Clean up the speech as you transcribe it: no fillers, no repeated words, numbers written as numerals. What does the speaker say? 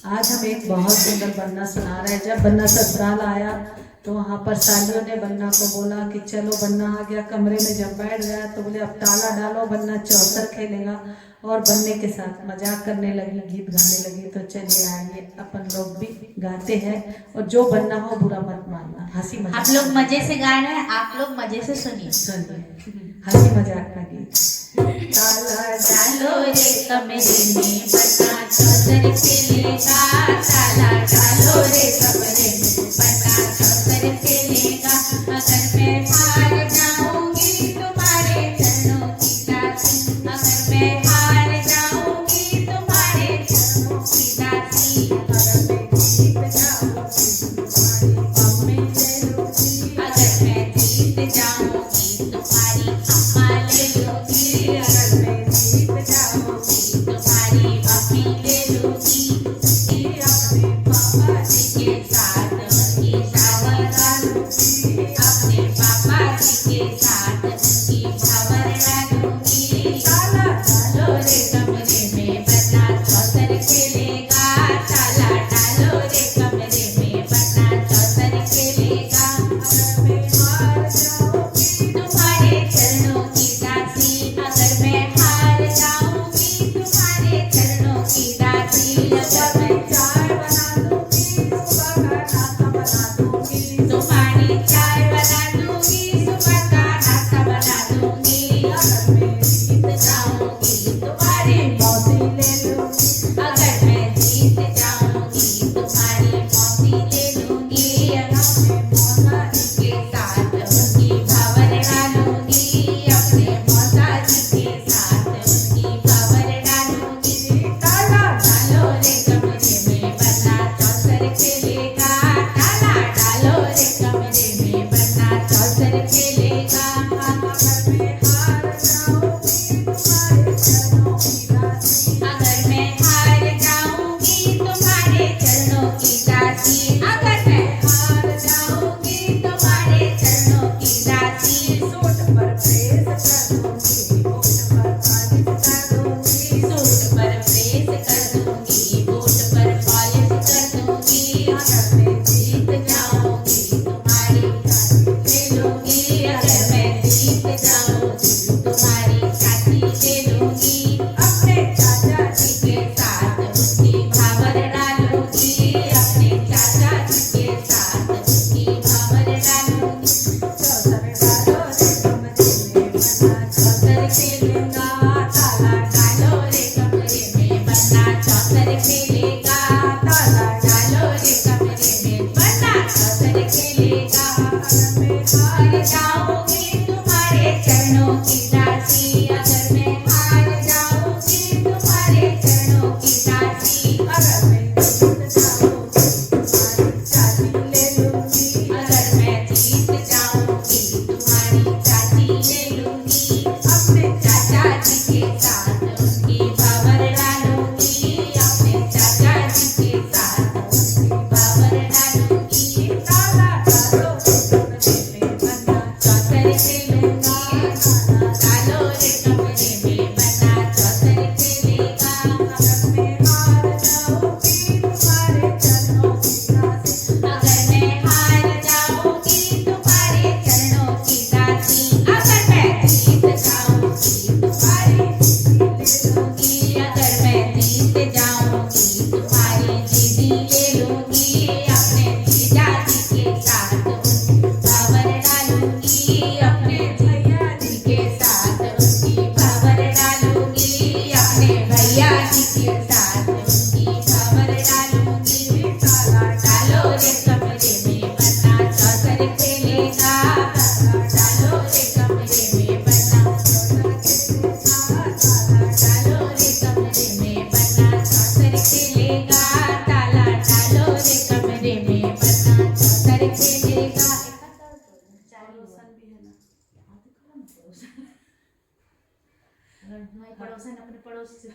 आज हम एक बहुत सुंदर बन्ना सुना रहे हैं। जब बन्ना ससुराल आया तो वहाँ पर सालियों ने बन्ना को बोला कि चलो बन्ना आ गया कमरे में। जब बैठ गया तो बोले अब ताला डालो, बन्ना चौसर खेलेगा। और बन्ने के साथ मजाक करने लगी, गीत गाने लगी। तो चलिए आइए अपन लोग भी गाते हैं, और जो बन्ना हो बुरा मत मानना, हंसी मजाक। आप लोग मजे से गा रहे हैं, आप लोग मजे से सुनिए हंसी मजाक का गीत। ताला डालो रे कमरे में बन्ना चौसर खेलेगा, ताला डालो रे कमरे में बन्ना चौसर खेलेगा। अगर मैं हार जाऊंगी तुम्हारे चरणों की दासी, अगर मैं हार जाऊंगी तुम्हारे चरणों की दासी, अगर मैं जीत जाऊंगी तुम्हारी अम्मा ले लूंगी, अगर मैं जीत जाऊंगी तुम्हारी अम्मा ले लूंगी, अगर मैं जीत जाऊंगी तुम्हारी अम्मी ले लूंगी। अपने पापा जी के साथ उनकी शावर डालूंगी, अपने पापा जी के साथ उनकी शावर डालूंगी। ताला डालो रे कमरे में बन्ना चौसर खेलेगा, ताला डालो रे कमरे में बन्ना चौसर खेलेगा। अगर मैं हार जाऊंगी तुम्हारे चरणों की दासी, अगर मैं हार जाऊंगी तुम्हारे चरणों की दासी, अगर मैं चाय बना दूंगी सुबह का नाश्ता बना दूंगी, तुम्हारी चाय बना दूंगी सुबह का नाश्ता बना दूंगी। अगर मैं जीत जाऊंगी तुम्हारी मौसी ले लूंगी, अगर मैं जीत जाऊंगी तुम्हारी मौसी ले लूंगी, अपने मौसा जी के साथ उनकी भावर डालूंगी, अपने मौसा जी के साथ उनकी भावर डालूंगी। ताला डालो रे कमरे में बन्ना चौसर खेलेगा, ताला डालो रे कमरे में बन्ना चौसर खेलेगा। अगर मैं हार जाऊंगी तुम्हारे चरणों की दासी, अगर मैं हार जाऊंगी तुम्हारे चरणों की दासी, अगर मैं हार जाऊंगी तुम्हारे चरणों की दासी। सूट पर प्रेस कर दूंगी, बूट पर पॉलिश कर दूंगी, सूट पर प्रेस कर दूंगी, बूट पर पॉलिश कर दूंगी। अगर मैं जीत जाऊंगी तुम्हारी चाची ले लूंगी, अगर मैं जीत जाऊंगी तुम्हारी चाची ले लूंगी, अपने चाचा जी के साथ उसकी भावर डालूंगी, अपने चाचा जी के साथ उसकी भावर डालूंगी। चौसर डालो रे कमरे में बन्ना चौसर खेलेगा, ताला डालो रे कमरे में बन्ना चौसर खेलेगा, ताला डालो रे कमरे में बन्ना चौसर खेलेगा। अगर मैं हार जाऊंगी तुम्हारे चरणों की दासी, अगर मैं हार जाऊंगी तुम्हारे चरणों की दासी, अगर मैं जीत जाऊंगी तुम्हारी चाची ले लूंगी, अगर मैं जीत जाऊंगी तुम्हारी चाची ले लूंगी, अपने चाचा जी के साथ उनकी भावर डालूंगी, अपने चाचा जी के साथ उनकी भावर डालूंगी। ताला डालो रे कमरे में बन्ना चौसर खेलेगा, ताला डालो रे कमरे में बन्ना चौसर खेलेगा। अगर मैं हार जाऊंगी तुम्हारे चरणों की दासी, अगर मैं हार जाऊंगी तुम्हारे चरणों की दासी, अगर मैं जीत जाऊंगी तुम्हारी ले लूंगी, अगर मैं जीत जाऊंगी तुम्हारी दीदी ले लूंगी, अपने जीजा जी के साथ उनकी भावर डालूंगी, अपने भैया जी के साथ उनकी भावर डालूंगी, अपने भैया जी के साथ उनकी भावर डालूंगी। ताला डालो रे कमरे में बन्ना चौसर खेलेगा, ताला डालो रे कमरे में बन्ना चौसर खेलेगा, ताला डालो रे कमरे में बन्ना चौसर खेलेगा, ताला डालो रे कमरे में बन्ना चौसर खेलेगा। पड़ोसन अपने पड़ोसी से